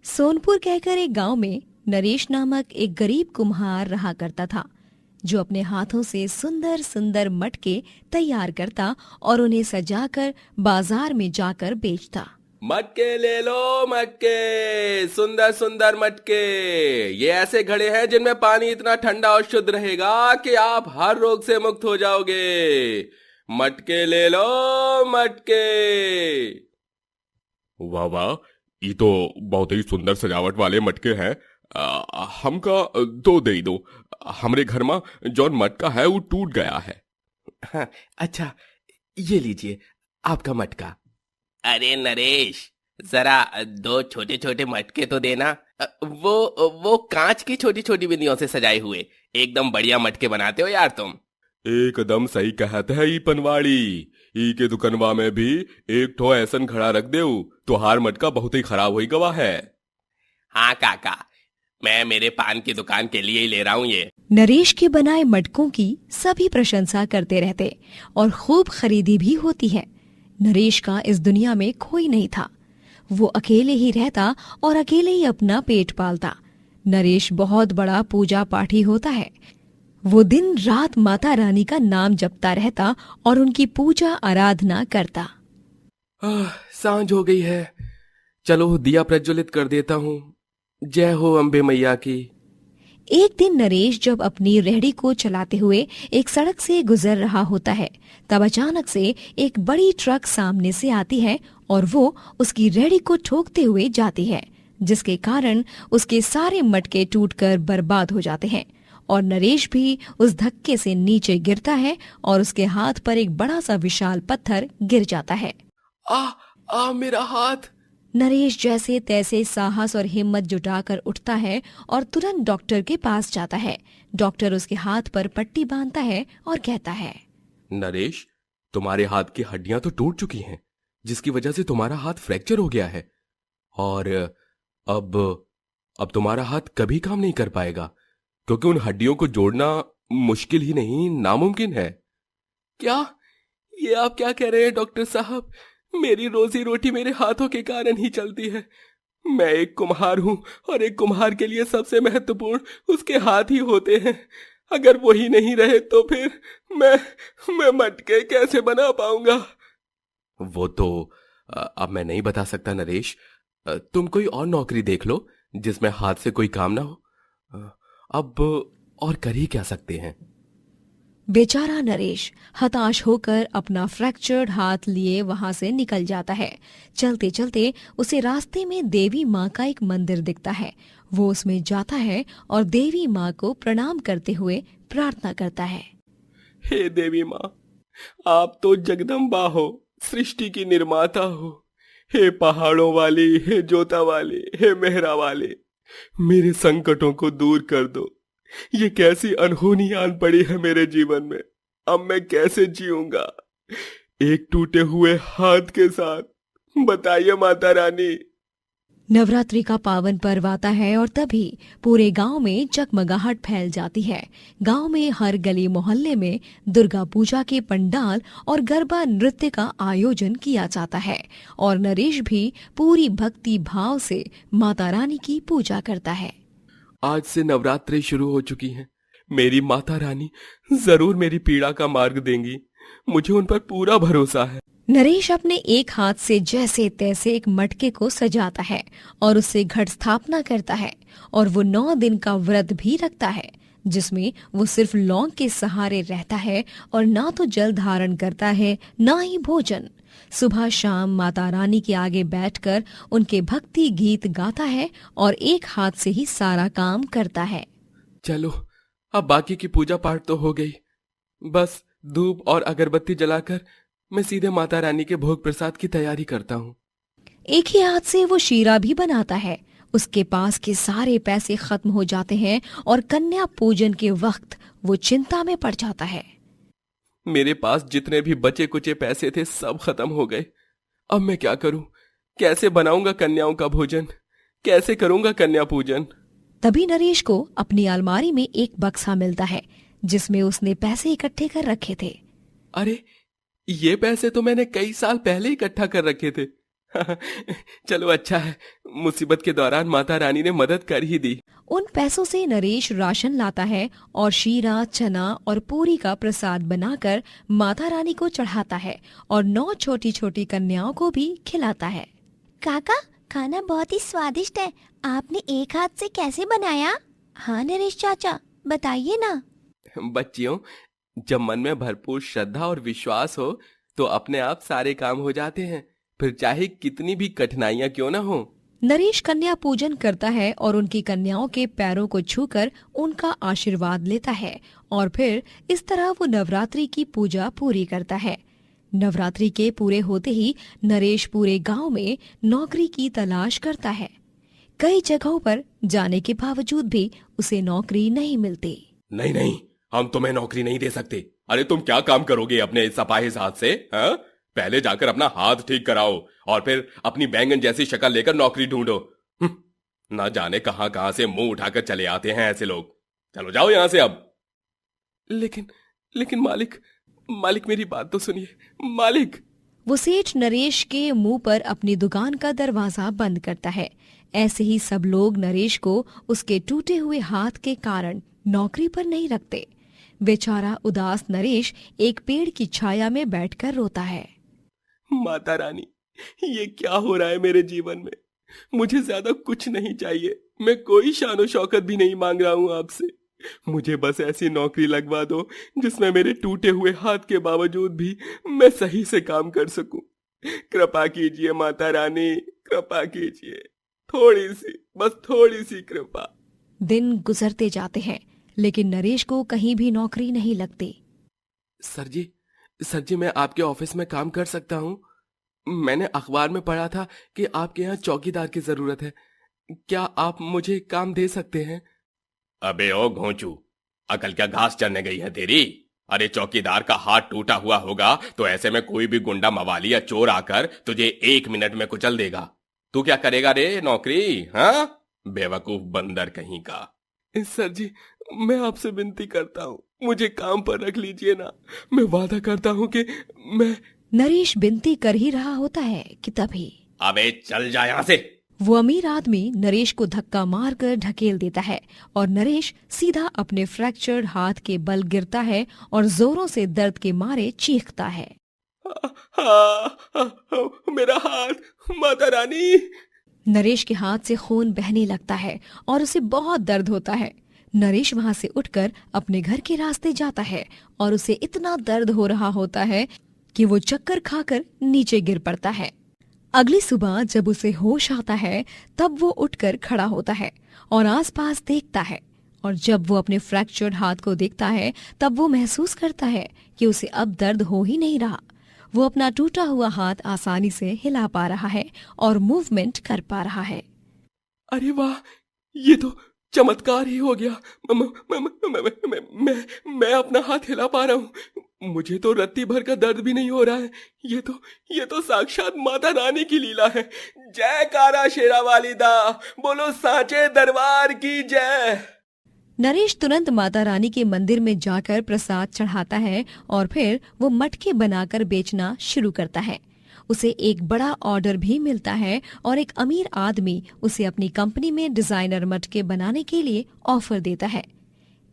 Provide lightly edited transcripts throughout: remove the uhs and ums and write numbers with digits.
सोनपुर कहकर एक गांव में नरेश नामक एक गरीब कुम्हार रहा करता था, जो अपने हाथों से सुंदर सुंदर मटके तैयार करता और उन्हें सजाकर बाजार में जाकर बेचता। मटके ले लो मटके, सुंदर सुंदर मटके। ये ऐसे घड़े हैं जिनमें पानी इतना ठंडा और शुद्ध रहेगा कि आप हर रोग से मुक्त हो जाओगे। मटके ले लो मटके। वाह वाह, ये तो बहुत ही सुंदर सजावट वाले मटके हैं। हमका दो दे दो। हमरे घर में जौन मटका है वो टूट गया है। हाँ, अच्छा, ये लीजिए आपका मटका। अरे नरेश, जरा दो छोटे छोटे मटके तो देना। वो कांच की छोटी छोटी बिंदियों से सजाए हुए एकदम बढ़िया मटके बनाते हो यार तुम। एकदम सही कहते है ई पनवाड़ी। ई के दुकनवा में भी एक ठो ऐसन घड़ा रख देऊ तो हार मटका बहुत ही खराब होई गवा है। हाँ काका, मैं मेरे पान की दुकान के लिए ही ले रहा हूँ ये। नरेश के बनाए मटकों की सभी प्रशंसा करते रहते और खूब खरीदी भी होती है। नरेश का इस दुनिया में कोई नहीं था। वो अकेले ही रहता और अकेले ही अपना पेट पालता। नरेश बहुत बड़ा पूजा पाठी होता है। वो दिन रात माता रानी का नाम जपता रहता और उनकी पूजा आराधना करता। सांझ हो गई है, चलो दिया प्रज्वलित कर देता हूँ। जय हो अम्बे मैया की। एक दिन नरेश जब अपनी रेहड़ी को चलाते हुए एक सड़क से गुजर रहा होता है, तब अचानक से एक बड़ी ट्रक सामने से आती है और वो उसकी रेहड़ी को ठोकते हुए जाती है, जिसके कारण उसके सारे मटके टूटकर बर्बाद हो जाते हैं और नरेश भी उस धक्के से नीचे गिरता है और उसके हाथ पर एक बड़ा सा विशाल पत्थर गिर जाता है। मेरा हाथ। नरेश जैसे तैसे साहस और हिम्मत जुटाकर उठता है और तुरंत डॉक्टर के पास जाता है। डॉक्टर उसके हाथ पर पट्टी बांधता है और कहता है, नरेश, तुम्हारे हाथ की हड्डियां तो टूट चुकी हैं, जिसकी वजह से तुम्हारा हाथ फ्रैक्चर हो गया है और अब तुम्हारा हाथ कभी काम नहीं कर पाएगा, क्योंकि उन हड्डियों को जोड़ना मुश्किल ही नहीं नामुमकिन है। क्या? ये आप क्या कह रहे हैं डॉक्टर साहब? मेरी रोजी रोटी मेरे हाथों के कारण ही चलती है। मैं एक कुम्हार हूं और एक कुम्हार के लिए सबसे महत्वपूर्ण उसके हाथ ही होते हैं। अगर वही नहीं रहे तो फिर मैं मटके कैसे बना पाऊंगा? वो तो अब मैं नहीं बता सकता नरेश। तुम कोई और नौकरी देख लो जिसमें हाथ से कोई काम ना हो। अब और कर ही क्या सकते हैं। बेचारा नरेश हताश होकर अपना फ्रैक्चर्ड हाथ लिए वहां से निकल जाता है। चलते चलते उसे रास्ते में देवी माँ का एक मंदिर दिखता है। वो उसमें जाता है और देवी माँ को प्रणाम करते हुए प्रार्थना करता है। हे देवी माँ, आप तो जगदम्बा हो, सृष्टि की निर्माता हो। हे पहाड़ों वाली, हे जोता वाली, हे मेहरा वाले, मेरे संकटों को दूर कर दो। ये कैसी अनहोनी आन पड़ी है मेरे जीवन में। अब मैं कैसे जीऊंगा एक टूटे हुए हाथ के साथ? बताइए माता रानी। नवरात्रि का पावन पर्व आता है और तभी पूरे गांव में जगमगाहट फैल जाती है। गांव में हर गली मोहल्ले में दुर्गा पूजा के पंडाल और गरबा नृत्य का आयोजन किया जाता है और नरेश भी पूरी भक्ति भाव से माता रानी की पूजा करता है। आज से नवरात्रि शुरू हो चुकी हैं। मेरी माता रानी जरूर मेरी पीड़ा का मार्ग देंगी। मुझे उन पर पूरा भरोसा है। नरेश अपने एक हाथ से जैसे तैसे एक मटके को सजाता है और उससे घट स्थापना करता है और वो 9 दिन का व्रत भी रखता है, जिसमें वो सिर्फ लौंग के सहारे रहता है और ना तो जल धारण करता है ना ही भोजन। सुबह शाम माता रानी के आगे बैठकर उनके भक्ति गीत गाता है और एक हाथ से ही सारा काम करता है। चलो, अब बाकी की पूजा पाठ तो हो गई। बस धूप और अगरबत्ती जलाकर मैं सीधे माता रानी के भोग प्रसाद की तैयारी करता हूँ। एक ही हाथ से वो शीरा भी बनाता है। उसके पास के सारे पैसे खत्म हो जाते हैं और कन्या पूजन के वक्त वो चिंता में पड़ जाता है। मेरे पास जितने भी बचे कुचे पैसे थे सब खत्म हो गए। अब मैं क्या करूं? कैसे बनाऊंगा कन्याओं का भोजन? कैसे करूंगा कन्या पूजन? तभी नरेश को अपनी अलमारी में एक बक्सा मिलता है जिसमें उसने पैसे इकट्ठे कर रखे थे। अरे, ये पैसे तो मैंने कई साल पहले इकट्ठा कर रखे थे। चलो अच्छा है, मुसीबत के दौरान माता रानी ने मदद कर ही दी। उन पैसों से नरेश राशन लाता है और शीरा, चना और पूरी का प्रसाद बनाकर माता रानी को चढ़ाता है और 9 छोटी छोटी कन्याओं को भी खिलाता है। काका, खाना बहुत ही स्वादिष्ट है। आपने एक हाथ से कैसे बनाया? हाँ नरेश चाचा, बताइए ना। बच्चियों, जब मन में भरपूर श्रद्धा और विश्वास हो तो अपने आप सारे काम हो जाते हैं, फिर चाहे कितनी भी कठिनाइयां क्यों ना हो। नरेश कन्या पूजन करता है और उनकी कन्याओं के पैरों को छूकर उनका आशीर्वाद लेता है और फिर इस तरह वो नवरात्रि की पूजा पूरी करता है। नवरात्रि के पूरे होते ही नरेश पूरे गांव में नौकरी की तलाश करता है। कई जगहों पर जाने के बावजूद भी उसे नौकरी नहीं मिलती। नहीं नहीं, हम तुम्हें नौकरी नहीं दे सकते। अरे तुम क्या काम करोगे अपने इस अपाहिज हाथ से? हाँ, पहले जाकर अपना हाथ ठीक कराओ और फिर अपनी बैंगन जैसी शक्ल लेकर नौकरी ढूंढो। ना जाने कहां कहां से मुंह उठाकर चले आते हैं ऐसे लोग। चलो जाओ यहां से अब। लेकिन मालिक मेरी बात तो सुनिए मालिक। वो सेठ नरेश के मुंह पर अपनी दुकान का दरवाजा बंद करता है। ऐसे ही सब लोग नरेश को उसके टूटे हुए हाथ के कारण नौकरी पर नहीं रखते। बेचारा उदास नरेश एक पेड़ की छाया में बैठकर रोता है। माता रानी, ये क्या हो रहा है मेरे जीवन में? मुझे ज्यादा कुछ नहीं चाहिए, मैं कोई शानो शौकत भी नहीं मांग रहा हूँ आपसे। मुझे बस ऐसी नौकरी लगवा दो जिसमें मेरे टूटे हुए हाथ के बावजूद भी मैं सही से काम कर सकूं। कृपा कीजिए माता रानी, कृपा कीजिए, थोड़ी सी कृपा। दिन गुजरते जाते हैं लेकिन नरेश को कहीं भी नौकरी नहीं लगती। सर जी मैं आपके ऑफिस में काम कर सकता हूँ। मैंने अखबार में पढ़ा था कि आपके यहाँ चौकीदार की जरूरत है। क्या आप मुझे काम दे सकते हैं? अबे ओ घोंचू, अकल क्या घास चरने गई है तेरी? अरे चौकीदार का हाथ टूटा हुआ होगा तो ऐसे में कोई भी गुंडा मवाली या चोर आकर तुझे 1 मिनट में कुचल देगा। तू क्या करेगा रे नौकरी? हाँ, बेवकूफ बंदर कहीं का। सर जी, मैं आपसे विनती करता हूँ, मुझे काम पर रख लीजिए ना। मैं वादा करता हूँ कि मैं। नरेश विनती कर ही रहा होता है कि तभी अबे चल जा यहाँ से। वो अमीर आदमी नरेश को धक्का मारकर ढकेल देता है और नरेश सीधा अपने फ्रैक्चर्ड हाथ के बल गिरता है और जोरों से दर्द के मारे चीखता है। मेरा हाथ, माता रानी। नरेश के हाथ से खून बहने लगता है और उसे बहुत दर्द होता है। नरेश वहाँ से उठकर अपने घर के रास्ते जाता है और उसे इतना दर्द हो रहा होता है कि वो चक्कर खाकर नीचे गिर पड़ता है। अगली सुबह जब उसे होश आता है तब वो उठकर खड़ा होता है और आसपास देखता है और जब वो अपने फ्रैक्चर्ड हाथ को देखता है तब वो महसूस करता है कि उसे अब दर्द हो ही नहीं रहा। वो अपना टूटा हुआ हाथ आसानी से हिला पा रहा है और मूवमेंट कर पा रहा है। अरे वाह, ये तो चमत्कार ही हो गया। मैं अपना हाथ हिला पा रहा हूँ। मुझे तो रत्ती भर का दर्द भी नहीं हो रहा है। ये तो साक्षात माता रानी की लीला है। जयकारा शेरा वालिदा, बोलो सांचे दरबार की जय। नरेश तुरंत माता रानी के मंदिर में जाकर प्रसाद चढ़ाता है और फिर वो मटके बनाकर बेचना शुरू करता है। उसे एक बड़ा ऑर्डर भी मिलता है और एक अमीर आदमी उसे अपनी कंपनी में डिजाइनर मटके बनाने के लिए ऑफर देता है।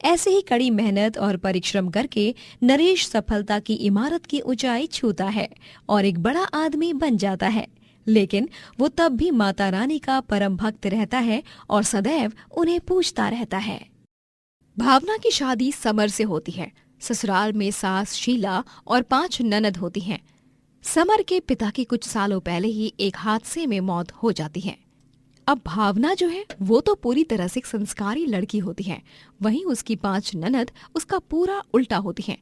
ऐसे ही कड़ी मेहनत और परिश्रम करके नरेश सफलता की इमारत की ऊंचाई छूता है और एक बड़ा आदमी बन जाता है। लेकिन वो तब भी माता रानी का परम भक्त रहता है और सदैव उन्हें पूछता रहता है। भावना की शादी समर से होती है। ससुराल में सास शीला और 5 ननद होती हैं। समर के पिता की कुछ सालों पहले ही एक हादसे में मौत हो जाती है। अब भावना जो है वो तो पूरी तरह से एक संस्कारी लड़की होती है, वहीं उसकी 5 ननद उसका पूरा उल्टा होती हैं।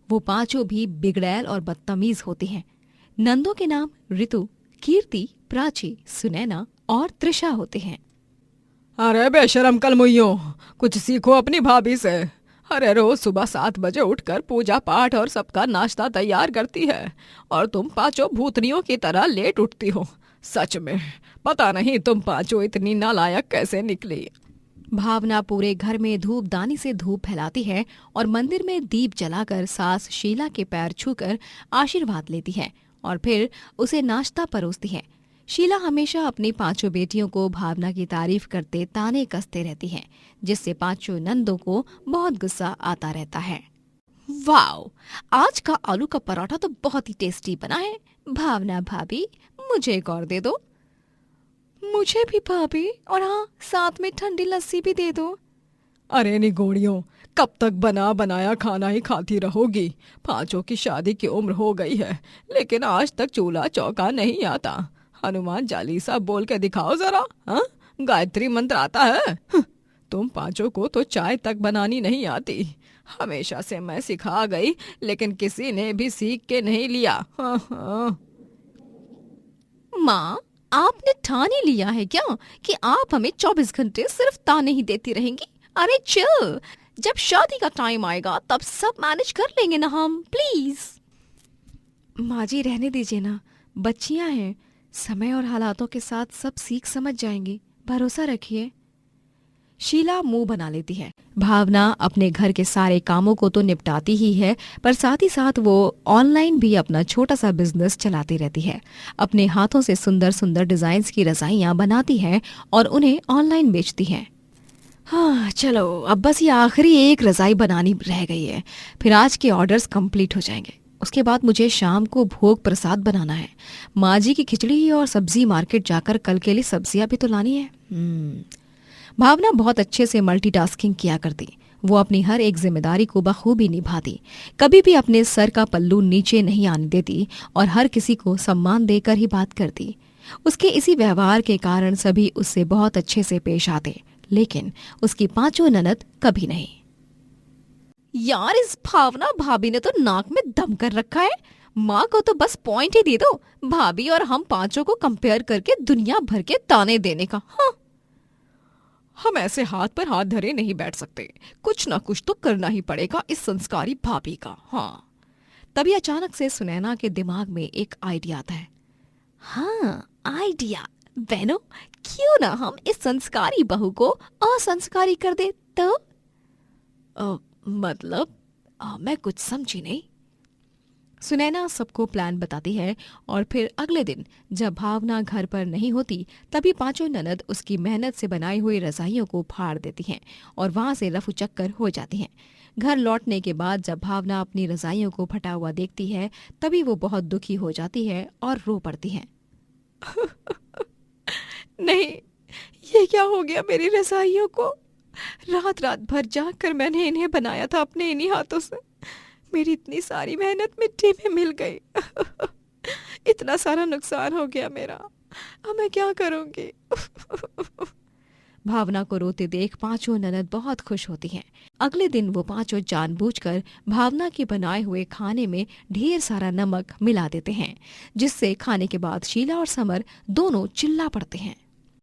वो पांचों भी बिगड़ैल और बदतमीज होती हैं। नंदों के नाम ऋतु, कीर्ति, प्राची, सुनैना और त्रिशा होते हैं। अरे बेशरम कलमुइयों, कुछ सीखो अपनी भाभी से। अरे रोज सुबह 7 बजे उठकर पूजा पाठ और सबका नाश्ता तैयार करती है और तुम पांचों भूतनियों की तरह लेट उठती हो। सच में पता नहीं तुम पांचों इतनी नालायक कैसे निकली। भावना पूरे घर में धूपदानी से धूप फैलाती है और मंदिर में दीप जलाकर सास शीला के पैर छूकर आशीर्वाद लेती है और फिर उसे नाश्ता परोसती है। शीला हमेशा अपनी पांचों बेटियों को भावना की तारीफ करते ताने कसते रहती है, जिससे पांचों नंदों को बहुत गुस्सा आता रहता है। वाओ, आज का आलू का पराठा तो बहुत ही टेस्टी बना है। भावना भाभी, मुझे एक और दे दो। मुझे भी भाभी, और हाँ, साथ में ठंडी लस्सी भी दे दो। अरे निगोड़ियों, कब तक बना बनाया खाना ही खाती रहोगी? पांचों की शादी की उम्र हो गई है, लेकिन आज तक चूल्हा चौका नहीं आता। हनुमान चालीसा बोल के दिखाओ जरा। हाँ, गायत्री मंत्र आता है? तुम पांचों को तो चाय तक बनानी नहीं आती। हमेशा से मैं सिखा गई, लेकिन किसी ने भी सीख के नहीं लिया। हाँ हाँ। माँ, आपने ठान ही लिया है क्या कि आप हमें 24 घंटे सिर्फ ताने ही देती रहेंगी? अरे चिल, जब शादी का टाइम आएगा तब सब मैनेज कर लेंगे ना हम, प्लीज। माँ जी, रहने दीजिए ना, बच्चियां हैं, समय और हालातों के साथ सब सीख समझ जाएंगी, भरोसा रखिए। शीला मुंह बना लेती है। भावना अपने घर के सारे कामों को तो निपटाती ही है, पर साथ ही साथ वो ऑनलाइन भी अपना छोटा सा बिजनेस चलाती रहती है। अपने हाथों से सुंदर सुंदर डिजाइन्स की रजाइयाँ बनाती है और उन्हें ऑनलाइन बेचती है। हाँ चलो, अब बस ये आखिरी एक रजाई बनानी रह गई है, फिर आज के ऑर्डर्स कंप्लीट हो जाएंगे। उसके बाद मुझे शाम को भोग प्रसाद बनाना है। माँ जी की खिचड़ी और सब्जी मार्केट जाकर कल के लिए सब्जियां भी तो लानी है। भावना बहुत अच्छे से मल्टीटास्किंग किया करती। वो अपनी हर एक जिम्मेदारी को बखूबी निभाती, कभी भी अपने सर का पल्लू नीचे नहीं आने देती और हर किसी को सम्मान देकर ही बात करती। उसके इसी व्यवहार के कारण सभी उससे बहुत अच्छे से पेश आते, लेकिन उसकी पांचों ननद कभी नहीं। यार, इस भावना भाभी ने तो नाक में दम कर रखा है। माँ को तो बस पॉइंट ही दे दो, भाभी और हम पांचों को कंपेयर करके दुनिया भर के ताने देने का। हाँ, हम ऐसे हाथ पर हाथ धरे नहीं बैठ सकते, कुछ ना कुछ तो करना ही पड़ेगा इस संस्कारी भाभी का। हाँ। तभी अचानक से सुनैना के दिमाग में एक आइडिया आता है। हाँ, आइडिया। बहनों, क्यों ना हम इस संस्कारी बहू को असंस्कारी कर दे तो? मतलब मैं कुछ समझी नहीं। सुनैना सबको प्लान बताती है और फिर अगले दिन जब भावना घर पर नहीं होती, तभी पांचों ननद उसकी मेहनत से बनाई हुई रजाइयों को फाड़ देती हैं और वहां से रफू चक्कर हो जाती हैं। घर लौटने के बाद जब भावना अपनी रजाइयों को फटा हुआ देखती है, तभी वो बहुत दुखी हो जाती है और रो पड़ती है। नहीं, ये क्या हो गया मेरी रजाइयों को? रात रात भर जाग कर मैंने इन्हें बनाया था अपने इन्हीं हाथों से। मेरी इतनी सारी मेहनत मिट्टी में मिल गई। इतना सारा नुकसान हो गया मेरा, अब मैं क्या करूंगी? भावना को रोते देख पांचों ननद बहुत खुश होती हैं। अगले दिन वो पांचों जानबूझकर भावना के बनाए हुए खाने में ढेर सारा नमक मिला देते हैं, जिससे खाने के बाद शीला और समर दोनों चिल्ला पड़ते हैं।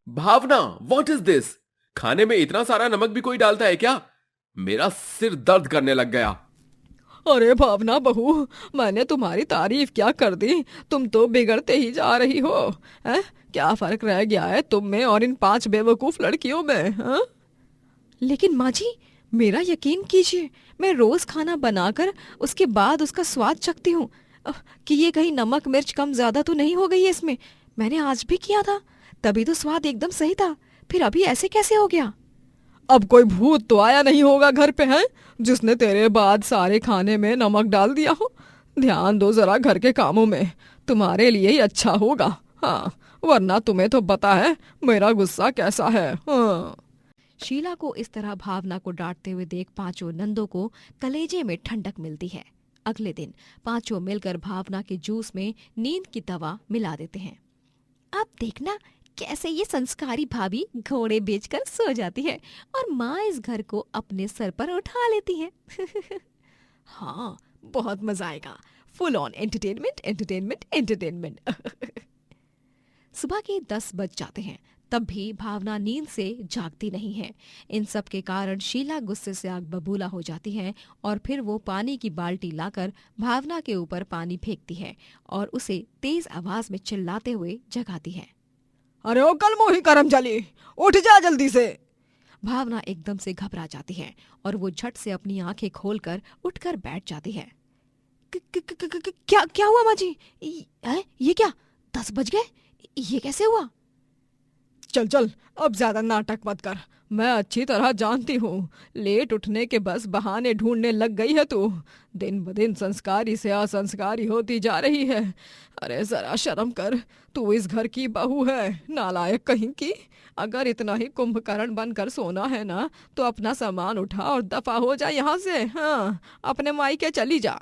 भावना, व्हाट इज दिस? खाने में इतना सारा नमक भी कोई डालता है क्या? मेरा सिर दर्द करने लग गया। अरे भावना बहू, मैंने तुम्हारी तारीफ क्या कर दी, तुम तो बिगड़ते ही जा रही हो। हैं? क्या फर्क रह गया है तुम में और इन 5 बेवकूफ लड़कियों में? हाँ? लेकिन माँ जी, मेरा यकीन कीजिए, मैं रोज खाना बनाकर उसके बाद उसका स्वाद चखती हूँ कि ये कहीं नमक मिर्च कम ज्यादा तो नहीं हो गई है इसमें। मैंने आज भी किया था, तभी तो स्वाद एकदम सही था, फिर अभी ऐसे कैसे हो गया? अब कोई भूत तो आया नहीं होगा घर पे, है जिसने तेरे बाद सारे खाने में नमक डाल दिया हो? ध्यान दो जरा घर के कामों में, तुम्हारे लिए ही अच्छा होगा। हाँ, वरना तुम्हें तो पता है मेरा गुस्सा कैसा है। हाँ। शीला को इस तरह भावना को डांटते हुए देख पांचों नंदों को कलेजे में ठंडक मिलती है। अगले दिन पांचों मिलकर भावना के जूस में नींद की दवा मिला देते हैं। अब देखना कैसे ये संस्कारी भाभी घोड़े बेचकर सो जाती है और माँ इस घर को अपने सर पर उठा लेती है। हाँ, बहुत मजा आएगा। Full on entertainment entertainment entertainment. सुबह के 10 बज जाते हैं, तब भी भावना नींद से जागती नहीं है। इन सब के कारण शीला गुस्से से आग बबूला हो जाती है और फिर वो पानी की बाल्टी लाकर भावना के ऊपर पानी फेंकती है और उसे तेज आवाज में चिल्लाते हुए जगाती है। अरे ओ कल मोही करम चली, उठ जा जल्दी से। भावना एकदम से घबरा जाती है और वो झट से अपनी आंखें खोलकर उठकर बैठ जाती है। क्या क्या हुआ माँ जी? ये क्या 10 बज गए? ये कैसे हुआ? चल चल, अब ज्यादा नाटक मत कर। मैं अच्छी तरह जानती हूँ लेट उठने के बस बहाने ढूंढने लग गई है तू। दिन ब दिन संस्कारी से असंस्कारी होती जा रही है। अरे जरा शर्म कर, तू इस घर की बहू है, नालायक कहीं की। अगर इतना ही कुंभकर्ण बनकर सोना है ना तो अपना सामान उठा और दफा हो जा यहाँ से। हाँ, अपने मायके चली जा।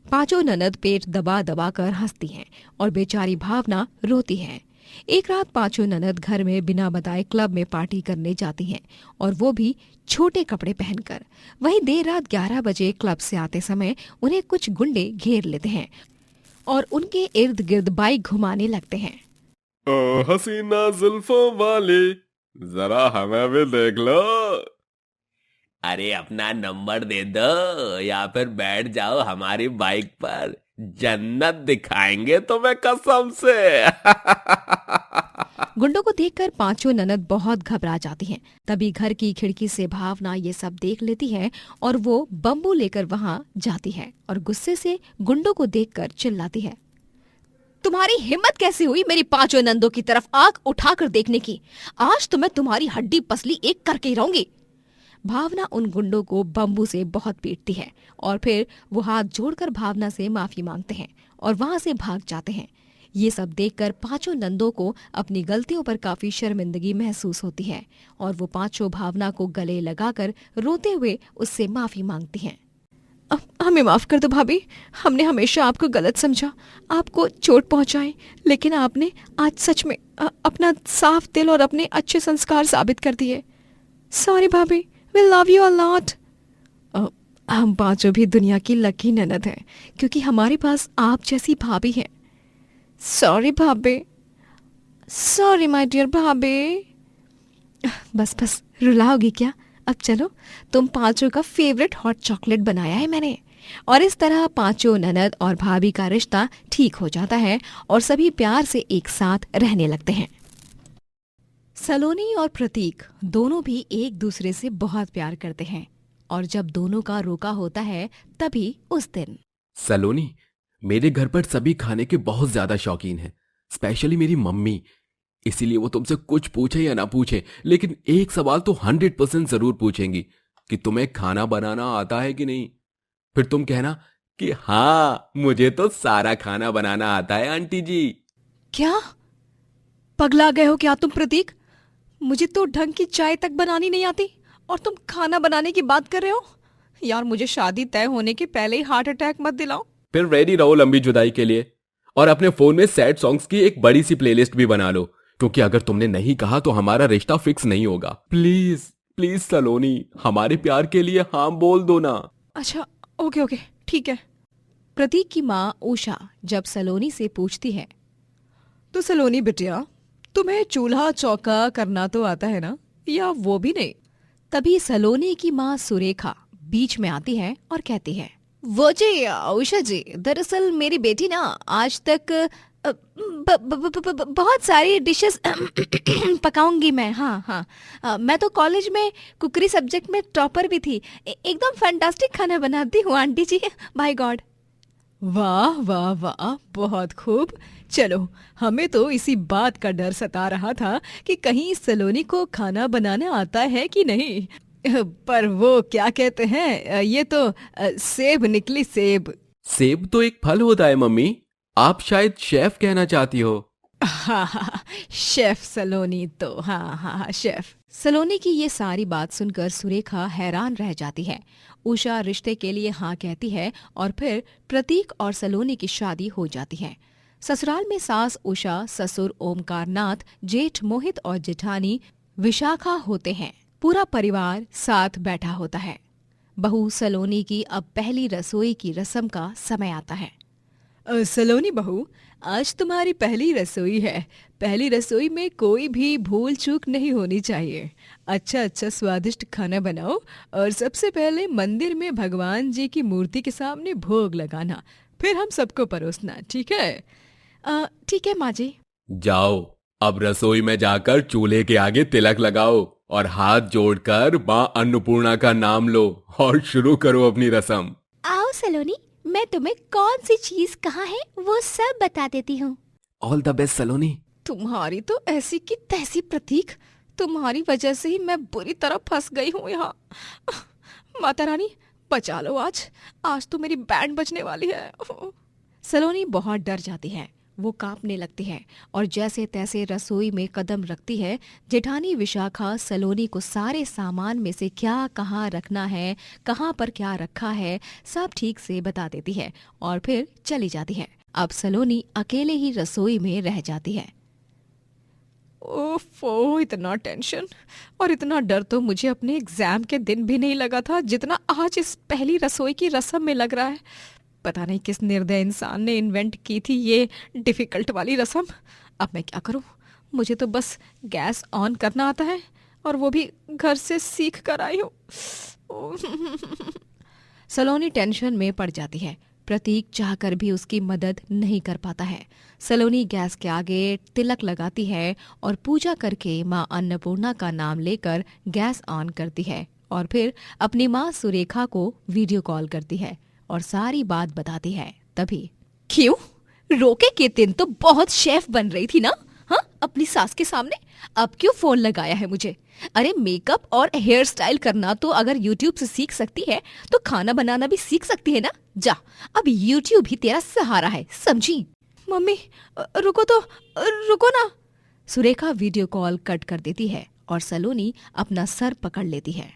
पांचों ननद पेट दबा दबा कर हंसती हैं और बेचारी भावना रोती है। एक रात पांचों ननद घर में बिना बताए क्लब में पार्टी करने जाती हैं और वो भी छोटे कपड़े पहनकर। वहीं देर रात 11 बजे क्लब से आते समय उन्हें कुछ गुंडे घेर लेते हैं और उनके इर्द गिर्द बाइक घुमाने लगते हैं। ओ हसीना जुल्फों वाले, जरा हमें भी देख लो। अरे अपना नंबर दे दो या फिर बैठ जाओ हमारी बाइक पर, जन्नत दिखाएंगे तुम्हें कसम से। गुंडों को देखकर पांचों ननद बहुत घबरा जाती हैं। तभी घर की खिड़की से भावना ये सब देख लेती है और वो बम्बू लेकर वहां जाती है और गुस्से से गुंडों को देखकर चिल्लाती है, तुम्हारी हिम्मत कैसे हुई मेरी पांचों नंदों की तरफ आंख उठाकर देखने की? आज तो मैं तुम्हारी हड्डी पसली एक करके ही रहूंगी। भावना उन गुंडों को बम्बू से बहुत पीटती है और फिर वो हाथ जोड़कर भावना से माफी मांगते हैं और वहां से भाग जाते हैं। ये सब देखकर पांचों नंदों को अपनी गलतियों पर काफी शर्मिंदगी महसूस होती है और वो पांचों भावना को गले लगाकर रोते हुए उससे माफी मांगती हैं। हमें माफ कर दो भाभी, हमने हमेशा आपको गलत समझा, आपको चोट पहुंचाई, लेकिन आपने आज सच में अपना साफ दिल और अपने अच्छे संस्कार साबित कर दिए। सॉरी भाभी, we love you a lot. हम पांचों भी दुनिया की लकी ननद हैं क्योंकि हमारे पास आप जैसी भाभी है। सॉरी भाभी, सॉरी माय डियर भाभी। बस बस रुलाओगी क्या? अब चलो, तुम पांचों का फेवरेट हॉट चॉकलेट बनाया है मैंने। और इस तरह पांचों ननद और भाभी का रिश्ता ठीक हो जाता है और सभी प्यार से एक साथ रहने लगते हैं। सलोनी और प्रतीक दोनों भी एक दूसरे से बहुत प्यार करते हैं और जब दोनों का रोका होता है तभी उस दिन। सलोनी, मेरे घर पर सभी खाने के बहुत ज्यादा शौकीन हैं, स्पेशली मेरी मम्मी। इसीलिए वो तुमसे कुछ पूछे या ना पूछे, लेकिन एक सवाल तो 100% जरूर पूछेंगी कि तुम्हें खाना बनाना आता है कि नहीं। फिर तुम कहना कि हाँ, मुझे तो सारा खाना बनाना आता है आंटी जी। क्या पगला गए हो क्या तुम प्रतीक? मुझे तो ढंग की चाय तक बनानी नहीं आती और तुम खाना बनाने की बात कर रहे हो? यार, मुझे शादी तय होने के पहले ही हार्ट अटैक मत दिलाओ। फिर रेडी रहो लंबी जुदाई के लिए और अपने फोन में सैड सॉन्ग्स की एक बड़ी सी प्लेलिस्ट भी बना लो, क्योंकि अगर तुमने नहीं कहा तो हमारा रिश्ता फिक्स नहीं होगा। प्लीज प्लीज सलोनी, हमारे प्यार के लिए हाँ बोल दो ना। अच्छा, ओके ओके, ठीक है। प्रतीक की माँ उषा जब सलोनी से पूछती है, तो सलोनी बिटिया, तुम्हें चूल्हा चौका करना तो आता है ना, या वो भी नहीं? तभी सलोनी की माँ सुरेखा बीच में आती है और कहती है, वो जी उषा जी, दरअसल मेरी बेटी ना आज तक बहुत सारी डिशेस पकाऊंगी मैं। हाँ हाँ, मैं तो कॉलेज में कुकरी सब्जेक्ट में टॉपर भी थी। एकदम फैंटास्टिक खाना बनाती हूँ आंटी जी, बाय गॉड। वाह वाह वाह, बहुत खूब। चलो, हमें तो इसी बात का डर सता रहा था कि कहीं सलोनी को खाना बनाना आता है कि नहीं। पर वो क्या कहते हैं, ये तो सेब निकली सेब। सेब तो एक फल होता है मम्मी, आप शायद शेफ कहना चाहती हो। हाँ हाँ, शेफ सलोनी तो, हाँ हाँ शेफ। सलोनी की ये सारी बात सुनकर सुरेखा हैरान रह जाती है। उषा रिश्ते के लिए हाँ कहती है और फिर प्रतीक और सलोनी की शादी हो जाती है। ससुराल में सास उषा, ससुर ओमकार नाथ, जेठ मोहित और जेठानी विशाखा होते हैं। पूरा परिवार साथ बैठा होता है। बहू सलोनी की अब पहली रसोई की रस्म का समय आता है। सलोनी बहू, आज तुम्हारी पहली रसोई है। पहली रसोई में कोई भी भूल चूक नहीं होनी चाहिए। अच्छा अच्छा स्वादिष्ट खाना बनाओ और सबसे पहले मंदिर में भगवान जी की मूर्ति के सामने भोग लगाना, फिर हम सबको परोसना, ठीक है? ठीक है माँ जी। जाओ, अब रसोई में जाकर चूल्हे के आगे तिलक लगाओ और हाथ जोड़कर माँ अन्नपूर्णा का नाम लो और शुरू करो अपनी रस्म। आओ सलोनी, मैं तुम्हें कौन सी चीज कहाँ है वो सब बता देती हूँ। ऑल द बेस्ट सलोनी। तुम्हारी तो ऐसी की तैसी प्रतीक, तुम्हारी वजह से ही मैं बुरी तरह फंस गई हूँ यहाँ। माता रानी बचा लो, आज तो मेरी बैंड बजने वाली है। सलोनी बहुत डर जाती है। वो कांपने लगती है और जैसे तैसे रसोई में कदम रखती है। जेठानी विशाखा सलोनी को सारे सामान में से क्या कहाँ रखना है, कहाँ पर क्या रखा है, सब ठीक से बता देती है और फिर चली जाती है। अब सलोनी अकेले ही रसोई में रह जाती है। ओफो, इतना टेंशन और इतना डर तो मुझे अपने एग्जाम के दिन भी नहीं लगा था जितना आज इस पहली रसोई की रस्म में लग रहा है। पता नहीं किस निर्दय इंसान ने इन्वेंट की थी ये डिफिकल्ट वाली रस्म। अब मैं क्या करूं? मुझे तो बस गैस ऑन करना आता है और वो भी घर से सीख कर आई हूँ। सलोनी टेंशन में पड़ जाती है। प्रतीक चाहकर भी उसकी मदद नहीं कर पाता है। सलोनी गैस के आगे तिलक लगाती है और पूजा करके माँ अन्नपूर्णा का नाम लेकर गैस ऑन करती है और फिर अपनी माँ सुरेखा को वीडियो कॉल करती है और सारी बात बताती है। तभी क्यों रोके के दिन तो बहुत शेफ बन रही थी ना, हाँ, अपनी सास के सामने। अब क्यों फोन लगाया है मुझे? अरे मेकअप और हेयर स्टाइल करना तो अगर यूट्यूब से सीख सकती है तो खाना बनाना भी सीख सकती है ना। जा, अब यूट्यूब ही तेरा सहारा है, समझी? मम्मी रुको ना। सुरेखा वीडियो कॉल कट कर देती है और सलोनी अपना सर पकड़ लेती है।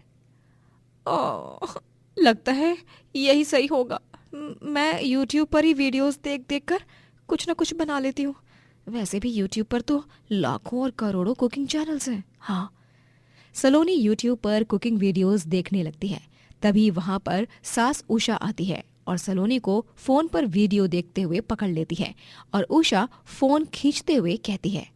लगता है यही सही होगा। मैं यूट्यूब पर ही वीडियोस देख देख कर कुछ ना कुछ बना लेती हूँ। वैसे भी यूट्यूब पर तो लाखों और करोड़ों कुकिंग चैनल्स हैं। हाँ, सलोनी यूट्यूब पर कुकिंग वीडियोस देखने लगती है। तभी वहां पर सास उषा आती है और सलोनी को फोन पर वीडियो देखते हुए पकड़ लेती है और उषा फोन खींचते हुए कहती है,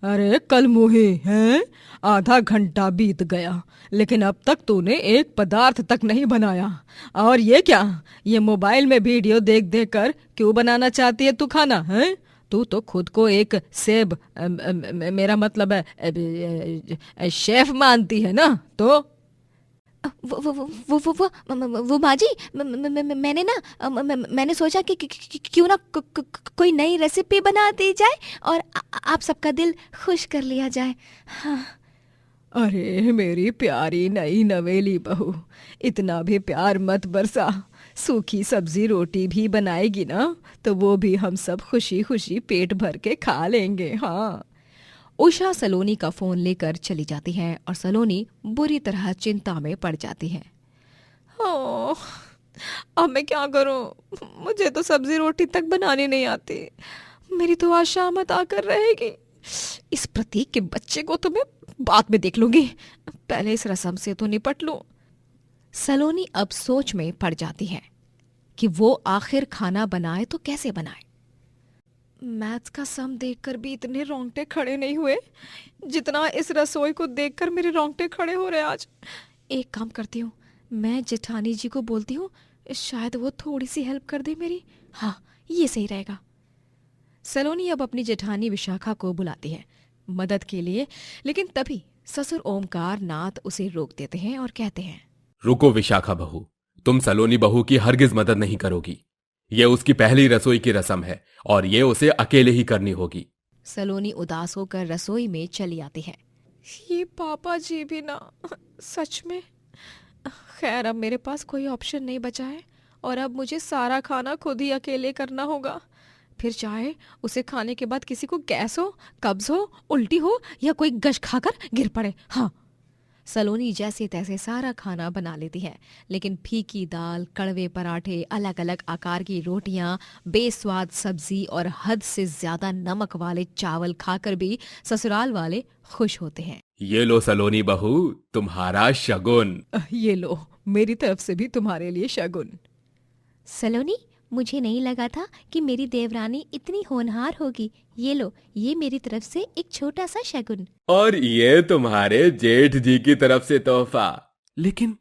अरे कल मुहे हैं, आधा घंटा बीत गया लेकिन अब तक तूने एक पदार्थ तक नहीं बनाया। और ये क्या, ये मोबाइल में वीडियो देख देख कर क्यों बनाना चाहती है तू खाना? है तू तो खुद को एक सेब मेरा मतलब है शेफ मानती है ना? तो वो बाजी मैंने ना मैंने सोचा कि क्यों ना कोई नई रेसिपी बना दी जाए और आप सबका दिल खुश कर लिया जाए। हाँ। अरे मेरी प्यारी नई नवेली बहू, इतना भी प्यार मत बरसा। सूखी सब्जी रोटी भी बनाएगी ना तो वो भी हम सब खुशी खुशी पेट भर के खा लेंगे। हाँ। उषा सलोनी का फोन लेकर चली जाती है और सलोनी बुरी तरह चिंता में पड़ जाती है। ओह, अब मैं क्या करूं? मुझे तो सब्जी रोटी तक बनानी नहीं आती। मेरी तो आज शामत आकर रहेगी। इस प्रतीक के बच्चे को तो मैं बाद में देख लूंगी, पहले इस रस्म से तो निपट लूं। सलोनी अब सोच में पड़ जाती है कि वो आखिर खाना बनाए तो कैसे बनाए। मैथ्स का सम देखकर भी इतने रोंगटे खड़े नहीं हुए जितना इस रसोई को देखकर मेरे रोंगटे खड़े हो रहे आज। एक काम करती हूँ, मैं जेठानी जी को बोलती हूँ, शायद वो थोड़ी सी हेल्प कर दे मेरी। हाँ, ये सही रहेगा। सलोनी अब अपनी जेठानी विशाखा को बुलाती है मदद के लिए, लेकिन तभी ससुर ओमकार नाथ उसे रोक देते हैं और कहते हैं, रुको विशाखा बहू, तुम सलोनी बहू की हरगिज मदद नहीं करोगी। ये उसकी पहली रसोई की रस्म है और ये उसे अकेले ही करनी होगी। सलोनी उदास होकर रसोई में चली आती है। ये पापा जी भी ना, सच में। खैर अब मेरे पास कोई ऑप्शन नहीं बचा है और अब मुझे सारा खाना खुद ही अकेले करना होगा। फिर चाहे उसे खाने के बाद किसी को गैस हो, कब्ज हो, उल्टी हो या कोई गश खाकर गिर पड़े। हाँ। सलोनी जैसे तैसे सारा खाना बना लेती है, लेकिन फीकी दाल, कड़वे पराठे, अलग अलग आकार की रोटियां, बेस्वाद सब्जी और हद से ज्यादा नमक वाले चावल खाकर भी ससुराल वाले खुश होते हैं। ये लो सलोनी बहू, तुम्हारा शगुन। ये लो, मेरी तरफ से भी तुम्हारे लिए शगुन। सलोनी, मुझे नहीं लगा था कि मेरी देवरानी इतनी होनहार होगी। ये लो, ये मेरी तरफ से एक छोटा सा शगुन। और ये तुम्हारे जेठ जी की तरफ से तोहफा। लेकिन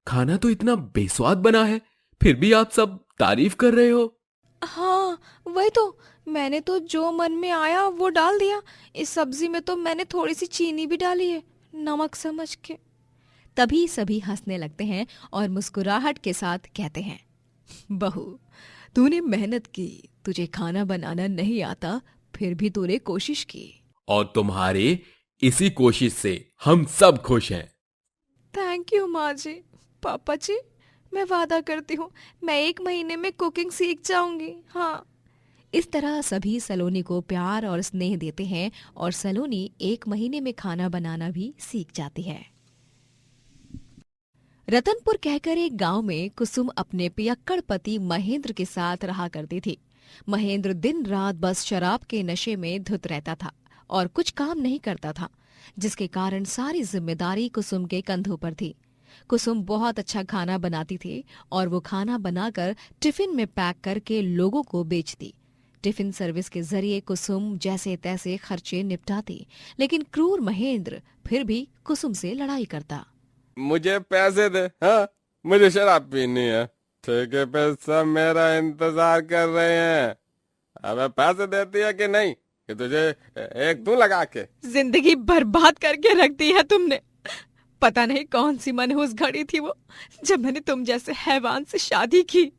खाना तो इतना बेस्वाद बना है, फिर भी आप सब तारीफ कर रहे हो। हाँ, वही तो, मैंने तो जो मन में आया वो डाल दिया। इस सब्जी में तो मैंने थोड़ी सी चीनी भी डाली है, नमक समझ के। तभी सभी हंसने लगते हैं और मुस्कुराहट के साथ कहते हैं, बहू, तूने मेहनत की, तुझे खाना बनाना नहीं आता, फिर भी तूने कोशिश की। और तुम्हारे इसी कोशिश से हम सब खुश हैं। थैंक यू माँ जी। पापा जी, मैं वादा करती हूँ मैं 1 महीने में कुकिंग सीख जाऊंगी। हाँ। इस तरह सभी सलोनी को प्यार और स्नेह देते हैं और सलोनी 1 महीने में खाना बनाना भी सीख जाती है। रतनपुर कहकर एक गांव में कुसुम अपने पियक्कड़ पति महेंद्र के साथ रहा करती थी। महेंद्र दिन रात बस शराब के नशे में धुत रहता था और कुछ काम नहीं करता था, जिसके कारण सारी जिम्मेदारी कुसुम के कंधों पर थी। कुसुम बहुत अच्छा खाना बनाती थी और वो खाना बनाकर टिफिन में पैक करके लोगों को बेचती। टिफिन सर्विस के जरिए कुसुम जैसे तैसे खर्चे निपटाती, लेकिन क्रूर महेंद्र फिर भी कुसुम से लड़ाई करता। मुझे पैसे दे, हाँ मुझे शराब पीनी है, ठेके पे सब मेरा इंतजार कर रहे हैं। अब पैसे देती है कि नहीं कि तुझे एक तू लगा के। जिंदगी बर्बाद करके रख दी है तुमने। पता नहीं कौन सी मनहूस घड़ी थी वो जब मैंने तुम जैसे हैवान से शादी की।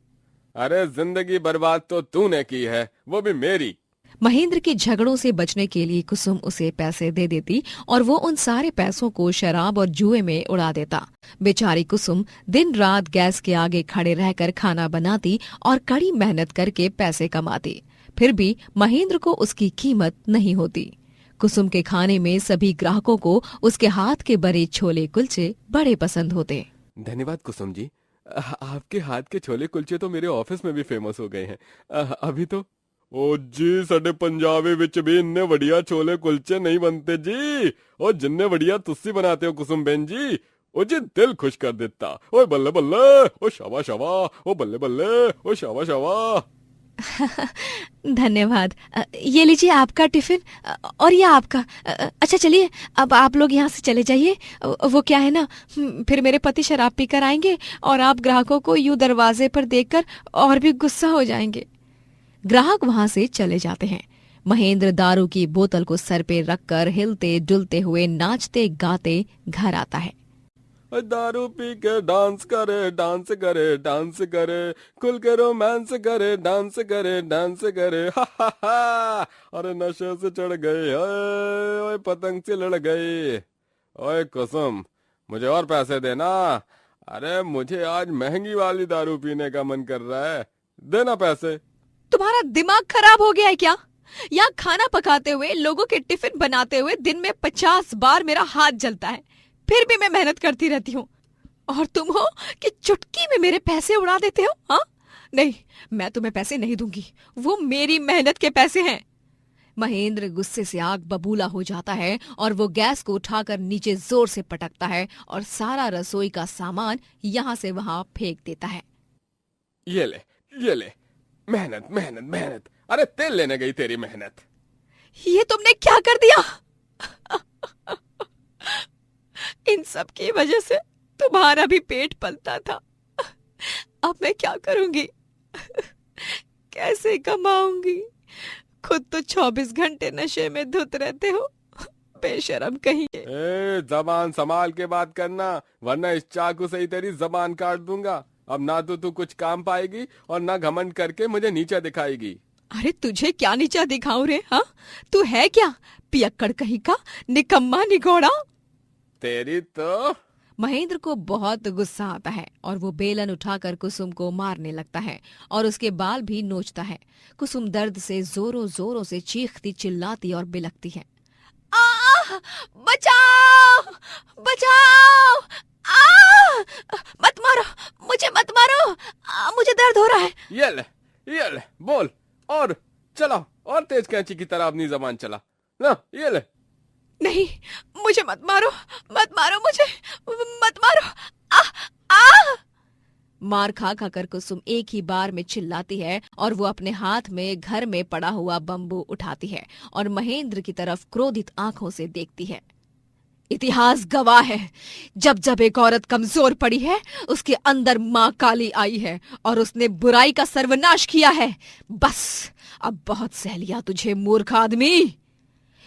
अरे जिंदगी बर्बाद तो तूने की है, वो भी मेरी। महेंद्र के झगड़ों से बचने के लिए कुसुम उसे पैसे दे देती और वो उन सारे पैसों को शराब और जुए में उड़ा देता। बेचारी कुसुम दिन रात गैस के आगे खड़े रहकर खाना बनाती और कड़ी मेहनत करके पैसे कमाती, फिर भी महेंद्र को उसकी कीमत नहीं होती। कुसुम के खाने में सभी ग्राहकों को उसके हाथ के बने छोले कुलचे बड़े पसंद होते। धन्यवाद कुसुम जी, आपके हाथ के छोले कुलचे तो मेरे ऑफिस में भी फेमस हो गए हैं। अभी तो ओ जी साडे पंजाबी विच भी इन्ने बढ़िया छोले कुलचे नहीं बनते जी। ओ जिन्ने बढ़िया तुसी बनाते हो कुसुम बेन जी, ओ जी दिल खुश कर देता। ओए बल्ले बल्ले, ओ शाबा शाबा, ओ बल्ले बल्ले, ओ शाबा शाबा। धन्यवाद। ये लीजिए आपका टिफिन और ये आपका। अच्छा चलिए अब आप लोग यहाँ से चले जाइए। वो क्या है ना, फिर मेरे पति शराब पीकर आएंगे और आप ग्राहकों को यूं दरवाजे पर देखकर और भी गुस्सा हो जाएंगे। ग्राहक वहां से चले जाते हैं। महेंद्र दारू की बोतल को सर पे रखकर हिलते डुलते हुए नाचते गाते घर आता है। दारू पी के डांस करे डांस करे डांस करे, खुल के रोमांस करे डांस करे डांस करे, हा हा हा। अरे नशे से चढ़ गए, ओए पतंग से लड़ गए। ओए कुसुम मुझे और पैसे देना। अरे मुझे आज महंगी वाली दारू पीने का मन कर रहा है, देना पैसे। तुम्हारा दिमाग खराब हो गया है क्या? यहाँ खाना पकाते हुए, लोगों के टिफिन बनाते हुए दिन में 50 बार मेरा हाथ जलता है, फिर भी मैं मेहनत करती रहती हूँ। और तुम हो कि चुटकी में मेरे पैसे उड़ा देते हो। हाँ नहीं, मैं तुम्हें पैसे नहीं दूंगी, वो मेरी मेहनत के पैसे हैं। महेंद्र गुस्से से आग बबूला हो जाता है और वो गैस को उठाकर नीचे जोर से पटकता है और सारा रसोई का सामान यहाँ से वहां फेंक देता है। ये ले मेहनत मेहनत मेहनत। अरे तेल लेने गई तेरी मेहनत। ये तुमने क्या कर दिया? इन सब की वजह से तुम्हारा भी पेट पलता था। अब मैं क्या करूंगी? कैसे कमाऊंगी? खुद तो 24 घंटे नशे में धुत रहते हो, बेशरम कहीं के। जबान संभाल के बात करना, वरना इस चाकू से ही तेरी जबान काट दूंगा। अब ना तो तू कुछ काम पाएगी और ना घमंड करके मुझे नीचा दिखाएगी। अरे तुझे क्या नीचा दिखाऊं रे? हाँ, तू है क्या पियक्कड़ कहीं का, निकम्मा निगोड़ा? तेरी तो। महेंद्र को बहुत गुस्सा आता है और वो बेलन उठाकर कुसुम को मारने लगता है और उसके बाल भी नोचता है। कुसुम दर्द से जोरों जोरों से चीखती चिल्लाती और बिलखती है। बचाओ बचाओ! मत मारो मुझे, मत मारो, मुझे दर्द हो रहा है। ये ले बोल, और चला, और तेज कैंची की तरह अपनी जबान चला ना। ये ले। नहीं, मुझे मत मारो, मत मारो मुझे, मत मारो। आ आ मार खा खाकर कुसुम एक ही बार में चिल्लाती है और वो अपने हाथ में घर में पड़ा हुआ बम्बू उठाती है और महेंद्र की तरफ क्रोधित आंखों से देखती है। इतिहास गवाह है, जब जब एक औरत कमजोर पड़ी है, उसके अंदर माँ काली आई है और उसने बुराई का सर्वनाश किया है। बस अब बहुत सह लिया तुझे, मूर्ख आदमी।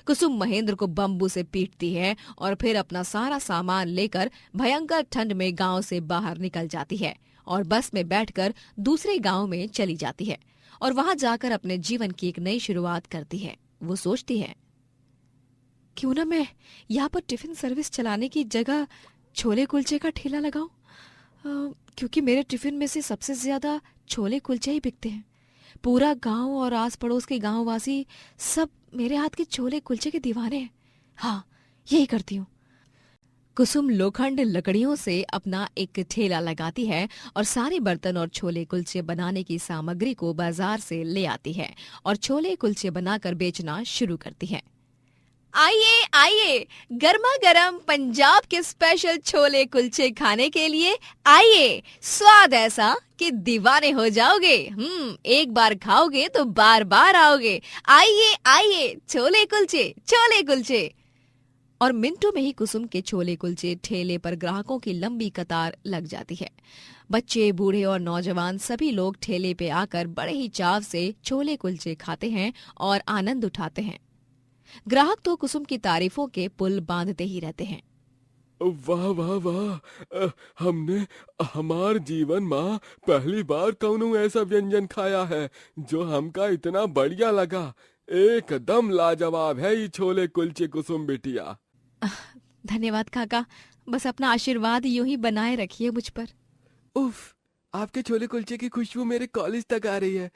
कुसुम महेंद्र को बम्बू से पीटती है और फिर अपना सारा सामान लेकर भयंकर ठंड में गांव से बाहर निकल जाती है और बस में बैठकर दूसरे गांव में चली जाती है और वहां जाकर अपने जीवन की एक नई शुरुआत करती है। वो सोचती है, क्यों ना मैं यहाँ पर टिफिन सर्विस चलाने की जगह छोले कुलचे का ठेला लगाऊं, क्योंकि मेरे टिफिन में से सबसे ज्यादा छोले कुलचे ही बिकते हैं। पूरा गांव और आस पड़ोस के गांववासी सब मेरे हाथ के छोले कुलचे के दीवाने हैं। हाँ, यही करती हूँ। कुसुम लोखंड लकड़ियों से अपना एक ठेला लगाती है और सारे बर्तन और छोले कुलचे बनाने की सामग्री को बाजार से ले आती है और छोले कुलचे बनाकर बेचना शुरू करती है। आइए आइए, गर्मा गर्म पंजाब के स्पेशल छोले कुलचे खाने के लिए आइए। स्वाद ऐसा कि दीवाने हो जाओगे। एक बार खाओगे तो बार बार आओगे। आइए आइए, छोले कुलचे, छोले कुलचे। और मिनटों में ही कुसुम के छोले कुलचे ठेले पर ग्राहकों की लंबी कतार लग जाती है। बच्चे, बूढ़े और नौजवान सभी लोग ठेले पे आकर बड़े ही चाव से छोले कुलचे खाते हैं और आनंद उठाते हैं। ग्राहक तो कुसुम की तारीफों के पुल बांधते ही रहते हैं। वाह वाह वाह, हमने हमार जीवन में पहली बार कौनो ऐसा व्यंजन खाया है जो हमका इतना बढ़िया लगा। एकदम लाजवाब है ये छोले कुलचे कुसुम बिटिया। धन्यवाद काका, बस अपना आशीर्वाद यूं ही बनाए रखिए मुझ पर। उफ, आपके छोले कुलचे की खुशबू मेरे कॉलेज तक आ रही है।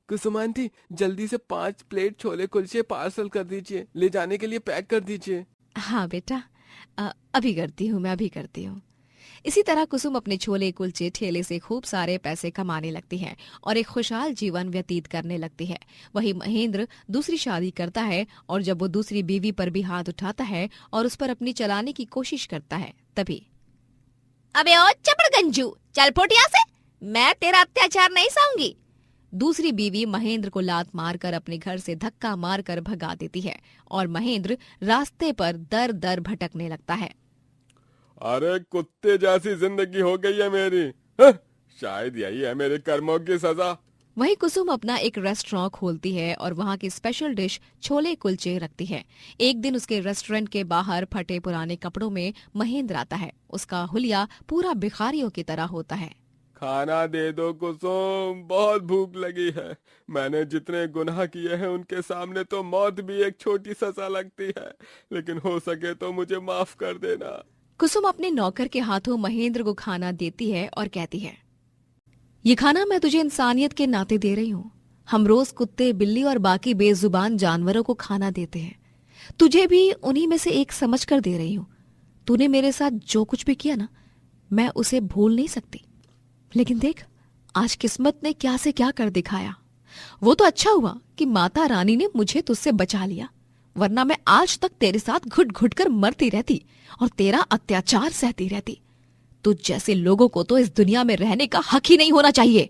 कुसुम आंटी, जल्दी से 5 प्लेट छोले कुलचे पार्सल कर दीजिए, ले जाने के लिए पैक कर दीजिए। हाँ बेटा, अभी करती हूँ, मैं अभी करती हूँ। इसी तरह कुसुम अपने छोले कुलचे ठेले से खूब सारे पैसे कमाने लगती है और एक खुशहाल जीवन व्यतीत करने लगती है। वही महेंद्र दूसरी शादी करता है और जब वो दूसरी बीवी पर भी हाथ उठाता है और उस पर अपनी चलाने की कोशिश करता है, तभी अबे ओ चपड़गंजू, चल फुट यहाँ से, मैं तेरा अत्याचार नहीं सहूंगी। दूसरी बीवी महेंद्र को लात मारकर अपने घर से धक्का मारकर भगा देती है और महेंद्र रास्ते पर दर दर भटकने लगता है। अरे कुत्ते जैसी जिंदगी हो गई है मेरी। हं? शायद यही है मेरे कर्मों की सजा। वही कुसुम अपना एक रेस्टोरेंट खोलती है और वहाँ की स्पेशल डिश छोले कुलचे रखती है। एक दिन उसके रेस्टोरेंट के बाहर फटे पुराने कपड़ों में महेंद्र आता है। उसका हुलिया पूरा भिखारियों की तरह होता है। खाना दे दो कुसुम, बहुत भूख लगी है। मैंने जितने गुनाह किए हैं उनके सामने तो मौत भी एक छोटी सजा लगती है, लेकिन हो सके तो मुझे माफ कर देना। कुसुम अपने नौकर के हाथों महेंद्र को खाना देती है और कहती है, ये खाना मैं तुझे इंसानियत के नाते दे रही हूँ। हम रोज कुत्ते, बिल्ली और बाकी बेजुबान जानवरों को खाना देते हैं। तुझे भी उन्हीं में से एक समझ कर दे रही हूँ। तूने मेरे साथ जो कुछ भी किया ना, मैं उसे भूल नहीं सकती। लेकिन देख, आज किस्मत ने क्या से क्या कर दिखाया। वो तो अच्छा हुआ कि माता रानी ने मुझे तुझसे बचा लिया, वरना मैं आज तक तेरे साथ घुट घुट कर मरती रहती और तेरा अत्याचार सहती रहती। तुझ जैसे लोगों को तो इस दुनिया में रहने का हक ही नहीं होना चाहिए।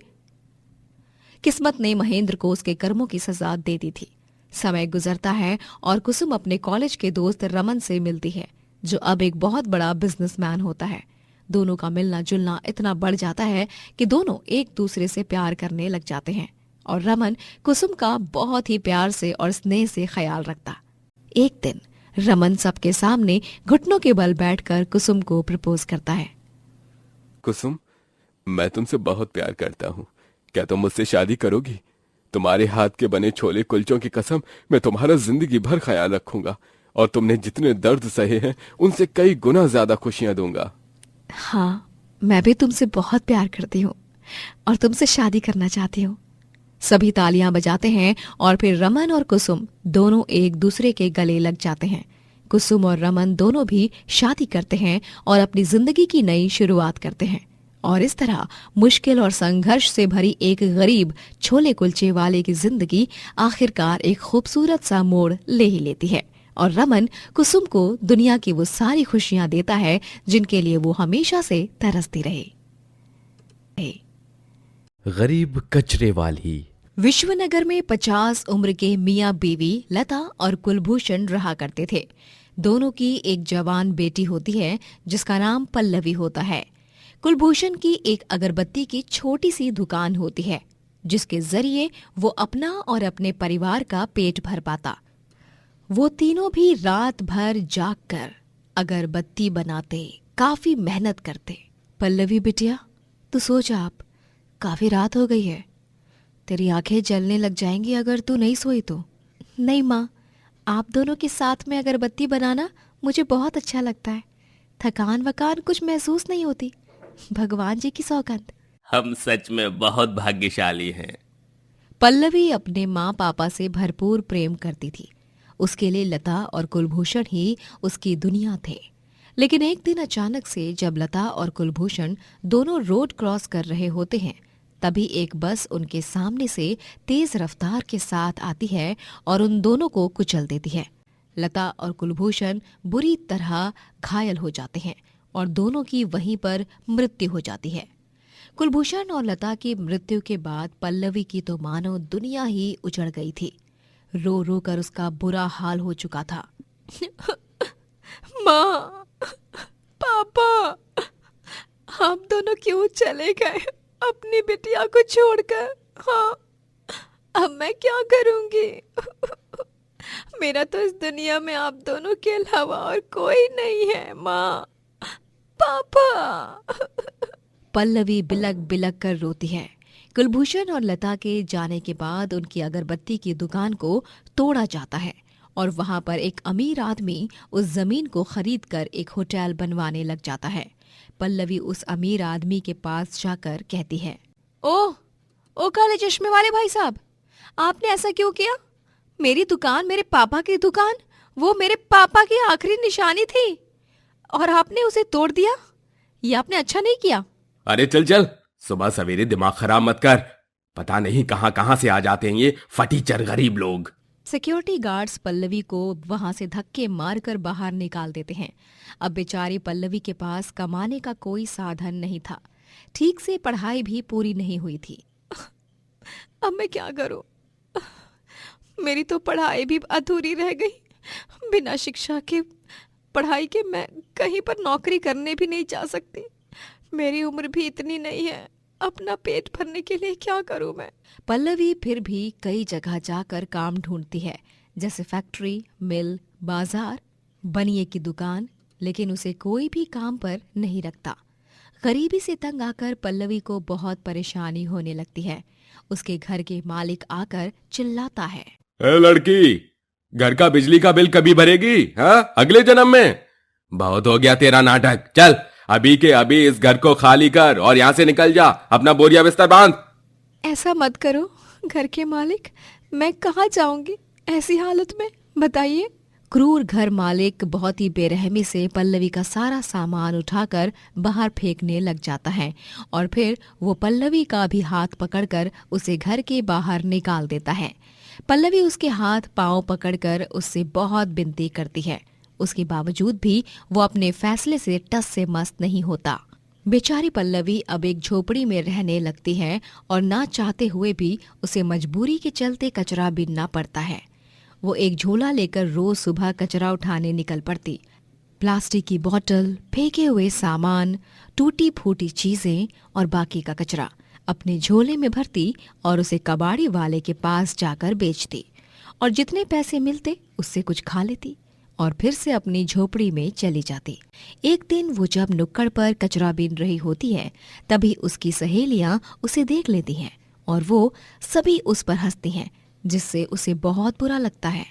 किस्मत ने महेंद्र को उसके कर्मों की सजा दे दी थी। समय गुजरता है और कुसुम अपने कॉलेज के दोस्त रमन से मिलती है, जो अब एक बहुत बड़ा बिजनेसमैन होता है। दोनों का मिलना जुलना इतना बढ़ जाता है कि दोनों एक दूसरे से प्यार करने लग जाते हैं और रमन कुसुम का बहुत ही प्यार से और स्नेह से ख्याल रखता। एक दिन रमन सबके सामने घुटनों के बल बैठकर कुसुम को प्रपोज करता है। कुसुम, मैं तुमसे बहुत प्यार करता हूँ। क्या तुम मुझसे शादी करोगी? तुम्हारे हाथ के बने छोले कुलचों की कसम, मैं तुम्हारा जिंदगी भर ख्याल रखूंगा और तुमने जितने दर्द सहे हैं उनसे कई गुना ज्यादा खुशियां दूंगा। हाँ, मैं भी तुमसे बहुत प्यार करती हूँ और तुमसे शादी करना चाहती हूँ। सभी तालियां बजाते हैं और फिर रमन और कुसुम दोनों एक दूसरे के गले लग जाते हैं। कुसुम और रमन दोनों भी शादी करते हैं और अपनी जिंदगी की नई शुरुआत करते हैं। और इस तरह मुश्किल और संघर्ष से भरी एक गरीब छोले कुलचे वाले की जिंदगी आखिरकार एक खूबसूरत सा मोड़ ले ही लेती है और रमन कुसुम को दुनिया की वो सारी खुशियां देता है जिनके लिए वो हमेशा से तरसती रहे। गरीब कचरे वाली। विश्वनगर में 50 उम्र के मियाँ बीवी लता और कुलभूषण रहा करते थे। दोनों की एक जवान बेटी होती है जिसका नाम पल्लवी होता है। कुलभूषण की एक अगरबत्ती की छोटी सी दुकान होती है जिसके जरिए वो अपना और अपने परिवार का पेट भर पाता। वो तीनों भी रात भर जागकर अगरबत्ती बनाते, काफी मेहनत करते। पल्लवी बिटिया, तू सो जा, आप काफी रात हो गई है, तेरी आंखें जलने लग जाएंगी अगर तू नहीं सोई तो। नहीं माँ, आप दोनों के साथ में अगरबत्ती बनाना मुझे बहुत अच्छा लगता है। थकान वकान कुछ महसूस नहीं होती। भगवान जी की सौगंध। हम सच में बहुत भाग्यशाली हैं। पल्लवी अपने माँ पापा से भरपूर प्रेम करती थी। उसके लिए लता और कुलभूषण ही उसकी दुनिया थे। लेकिन एक दिन अचानक से जब लता और कुलभूषण दोनों रोड क्रॉस कर रहे होते हैं, तभी एक बस उनके सामने से तेज रफ्तार के साथ आती है और उन दोनों को कुचल देती है। लता और कुलभूषण बुरी तरह घायल हो जाते हैं और दोनों की वहीं पर मृत्यु हो जाती है। कुलभूषण और लता की मृत्यु के बाद पल्लवी की तो मानो दुनिया ही उजड़ गई थी। रो रो कर उसका बुरा हाल हो चुका था। माँ, पापा, आप दोनों क्यों चले गए अपनी बिटिया को छोड़कर? हाँ, अब मैं क्या करूंगी? मेरा तो इस दुनिया में आप दोनों के अलावा और कोई नहीं है। माँ, पापा। पल्लवी बिलक बिलक कर रोती है। कुलभूषण और लता के जाने के बाद उनकी अगरबत्ती की दुकान को तोड़ा जाता है और वहां पर एक अमीर आदमी उस जमीन को खरीदकर एक होटल बनवाने लग जाता है। पल्लवी उस अमीर आदमी के पास जाकर कहती है, ओ काले चश्मे वाले भाई साहब, आपने ऐसा क्यों किया? मेरी दुकान, मेरे पापा की दुकान, वो मेरे पापा की आखिरी निशानी थी और आपने उसे तोड़ दिया। ये आपने अच्छा नहीं किया। अरे चल चल, सुबह सवेरे दिमाग खराब मत कर। पता नहीं कहां कहां से आ जाते हैं ये फटीचर गरीब लोग। सिक्योरिटी गार्ड्स पल्लवी को वहां से धक्के मारकर बाहर निकाल देते हैं। अब बेचारी पल्लवी के पास कमाने का कोई साधन नहीं था। ठीक से पढ़ाई भी पूरी नहीं हुई थी। अब मैं क्या करूं? मेरी तो पढ़ाई भी अधूरी रह गई। बिना शिक्षा के, पढ़ाई के मैं कहीं पर नौकरी करने भी नहीं जा सकती। मेरी उम्र भी इतनी नहीं है। अपना पेट भरने के लिए क्या करूं मैं? पल्लवी फिर भी कई जगह जाकर काम ढूंढती है, जैसे फैक्ट्री, मिल, बाजार, बनिए की दुकान, लेकिन उसे कोई भी काम पर नहीं रखता। गरीबी से तंग आकर पल्लवी को बहुत परेशानी होने लगती है। उसके घर के मालिक आकर चिल्लाता है, ए लड़की, घर का बिजली का बिल कभी भरेगी? हाँ, अगले जन्म में? बहुत हो गया तेरा नाटक। चल अभी के अभी इस घर को खाली कर और यहाँ से निकल जा। अपना बोरिया बिस्तर बांध। ऐसा मत करो घर के मालिक, मैं कहाँ जाऊंगी ऐसी हालत में, बताइए। क्रूर घर मालिक बहुत ही बेरहमी से पल्लवी का सारा सामान उठाकर बाहर फेंकने लग जाता है और फिर वो पल्लवी का भी हाथ पकड़कर उसे घर के बाहर निकाल देता है। पल्लवी उसके हाथ पांव पकड़कर उससे बहुत विनती करती है। उसके बावजूद भी वो अपने फैसले से टस से मस्त नहीं होता। बेचारी पल्लवी अब एक झोपड़ी में रहने लगती है और ना चाहते हुए भी उसे मजबूरी के चलते कचरा बीनना पड़ता है। वो एक झोला लेकर रोज सुबह कचरा उठाने निकल पड़ती। प्लास्टिक की बोतल, फेंके हुए सामान, टूटी फूटी चीजें और बाकी का कचरा अपने झोले में भरती और उसे कबाड़ी वाले के पास जाकर बेचती और जितने पैसे मिलते उससे कुछ खा लेती और फिर से अपनी झोपड़ी में चली जाती। एक दिन वो जब नुक्कड़ पर कचरा बीन रही होती है, तभी उसकी सहेलियां उसे देख लेती हैं और वो सभी उस पर हंसती हैं, जिससे उसे बहुत बुरा लगता है।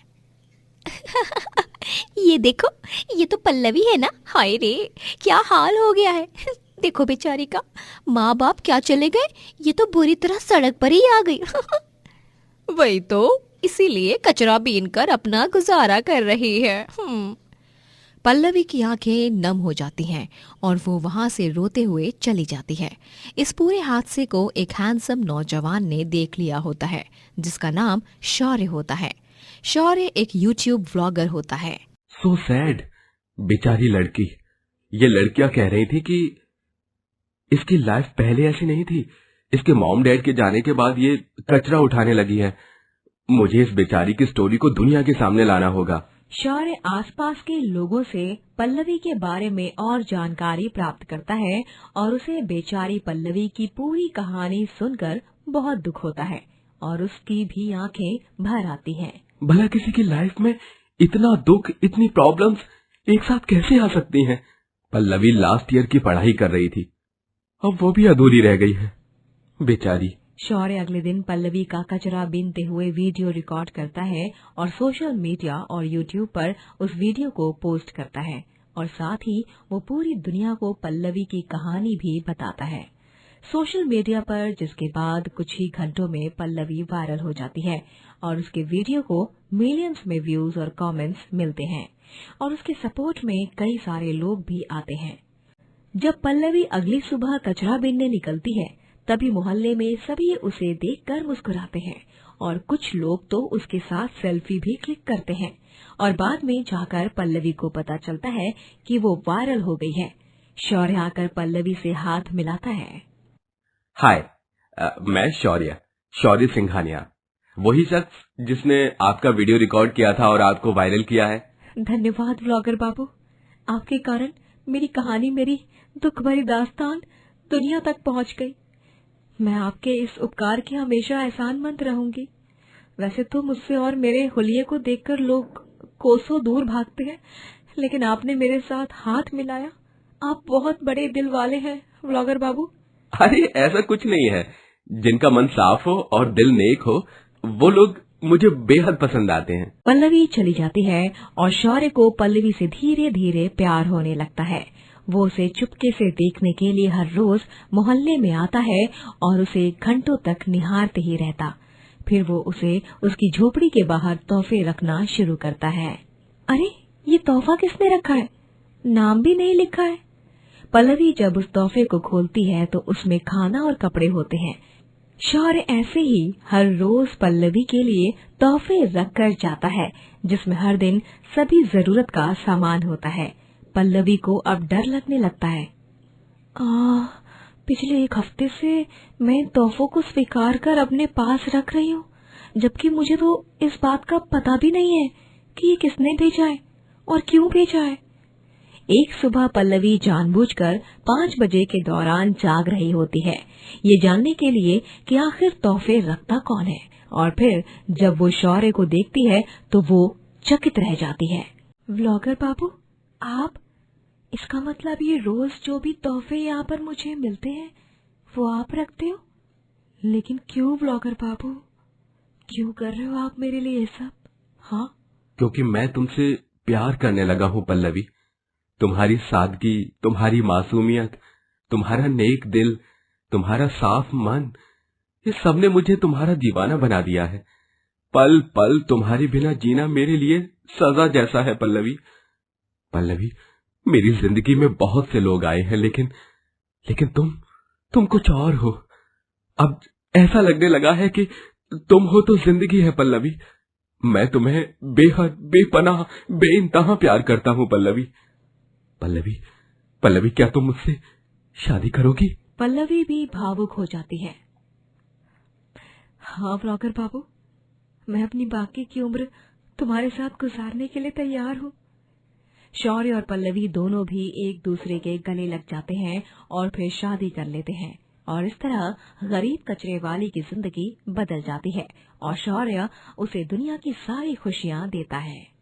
ये देखो, ये तो पल्लवी है ना। हाय रे, क्या हाल हो गया है। देखो बेचारी का, माँ बाप क्या चले गए, ये तो बुरी तरह सड़क पर ही आ गई। वही तो, इसीलिए कचरा बीन कर अपना गुजारा कर रही है। पल्लवी की आंखें नम हो जाती हैं और वो वहां से रोते हुए चली जाती है। इस पूरे हादसे को एक हैंडसम नौजवान ने देख लिया होता है, जिसका नाम शौर्य होता है। शौर्य एक यूट्यूब व्लॉगर होता है। सो सैड, बेचारी लड़की। ये लड़कियां कह रही थी कि इसकी लाइफ पहले ऐसी नहीं थी। इसके मॉम डैड के जाने के बाद ये कचरा उठाने लगी है। मुझे इस बेचारी की स्टोरी को दुनिया के सामने लाना होगा। शौर्य आसपास के लोगों से पल्लवी के बारे में और जानकारी प्राप्त करता है और उसे बेचारी पल्लवी की पूरी कहानी सुनकर बहुत दुख होता है और उसकी भी आंखें भर आती हैं। भला किसी की लाइफ में इतना दुख, इतनी प्रॉब्लम्स एक साथ कैसे आ सकती हैं? पल्लवी लास्ट ईयर की पढ़ाई कर रही थी, अब वो भी अधूरी रह गई है। बेचारी। शौर्य अगले दिन पल्लवी का कचरा बीनते हुए वीडियो रिकॉर्ड करता है और सोशल मीडिया और यूट्यूब पर उस वीडियो को पोस्ट करता है और साथ ही वो पूरी दुनिया को पल्लवी की कहानी भी बताता है सोशल मीडिया पर, जिसके बाद कुछ ही घंटों में पल्लवी वायरल हो जाती है और उसके वीडियो को मिलियंस में व्यूज और कमेंट्स मिलते हैं और उसके सपोर्ट में कई सारे लोग भी आते हैं। जब पल्लवी अगली सुबह कचरा बीनने निकलती है तभी मोहल्ले में सभी उसे देखकर मुस्कुराते हैं और कुछ लोग तो उसके साथ सेल्फी भी क्लिक करते हैं और बाद में जाकर पल्लवी को पता चलता है कि वो वायरल हो गई है। शौर्य आकर पल्लवी से हाथ मिलाता है। हाय, मैं शौर्य सिंघानिया, वही शख्स जिसने आपका वीडियो रिकॉर्ड किया था और आपको वायरल किया है। धन्यवाद व्लॉगर बाबू, आपके कारण मेरी कहानी, मेरी दुख भरी दास्तान दुनिया तक पहुंच गई। मैं आपके इस उपकार की हमेशा एहसानमंद रहूंगी। वैसे तो मुझसे और मेरे हुलिये को देखकर लोग कोसों दूर भागते हैं, लेकिन आपने मेरे साथ हाथ मिलाया। आप बहुत बड़े दिल वाले हैं व्लॉगर बाबू। अरे ऐसा कुछ नहीं है, जिनका मन साफ हो और दिल नेक हो वो लोग मुझे बेहद पसंद आते हैं। पल्लवी चली जाती है और शौर्य को पल्लवी से धीरे धीरे प्यार होने लगता है। वो उसे चुपके से देखने के लिए हर रोज मोहल्ले में आता है और उसे घंटों तक निहारते ही रहता। फिर वो उसे उसकी झोपड़ी के बाहर तोहफे रखना शुरू करता है। अरे ये तोहफा किसने रखा है? नाम भी नहीं लिखा है। पल्लवी जब उस तोहफे को खोलती है तो उसमें खाना और कपड़े होते हैं। शौर्य ऐसे ही हर रोज पल्लवी के लिए तोहफे रख कर जाता है, जिसमें हर दिन सभी जरूरत का सामान होता है। पल्लवी को अब डर लगने लगता है। पिछले एक हफ्ते से मैं इन तोहफों को स्वीकार कर अपने पास रख रही हूँ, जबकि मुझे तो इस बात का पता भी नहीं है कि ये किसने भेजा है और क्यों भेजा है। एक सुबह पल्लवी जानबूझकर 5 बजे के दौरान जाग रही होती है, ये जानने के लिए कि आखिर तोहफे रखता कौन है, और फिर जब वो शौर्य को देखती है तो वो चकित रह जाती है। व्लॉगर बाबू, आप? इसका मतलब ये रोज जो भी तोहफे यहाँ पर मुझे मिलते हैं वो आप रखते हो? लेकिन क्यों व्लॉगर बाबू, क्यों कर रहे हो आप मेरे लिए ये सब? हाँ, क्योंकि मैं तुमसे प्यार करने लगा हूँ पल्लवी। तुम्हारी सादगी, तुम्हारी मासूमियत, तुम्हारा नेक दिल, तुम्हारा साफ मन, ये सब ने मुझे तुम्हारा दीवाना बना दिया है। पल पल तुम्हारे बिना जीना मेरे लिए सजा जैसा है पल्लवी। पल्लवी, मेरी जिंदगी में बहुत से लोग आए हैं, लेकिन तुम कुछ और हो। अब ऐसा लगने लगा है कि तुम हो तो जिंदगी है पल्लवी। मैं तुम्हें बेहद, बेपनाह, बेइंतहा प्यार करता हूँ पल्लवी। पल्लवी, क्या तुम मुझसे शादी करोगी? पल्लवी भी भावुक हो जाती है। हाँ व्लॉगर बाबू, मैं अपनी बाकी की उम्र तुम्हारे साथ गुजारने के लिए तैयार हूँ। शौर्य और पल्लवी दोनों भी एक दूसरे के गले लग जाते हैं और फिर शादी कर लेते हैं, और इस तरह गरीब कचरे वाली की जिंदगी बदल जाती है और शौर्य उसे दुनिया की सारी खुशियाँ देता है।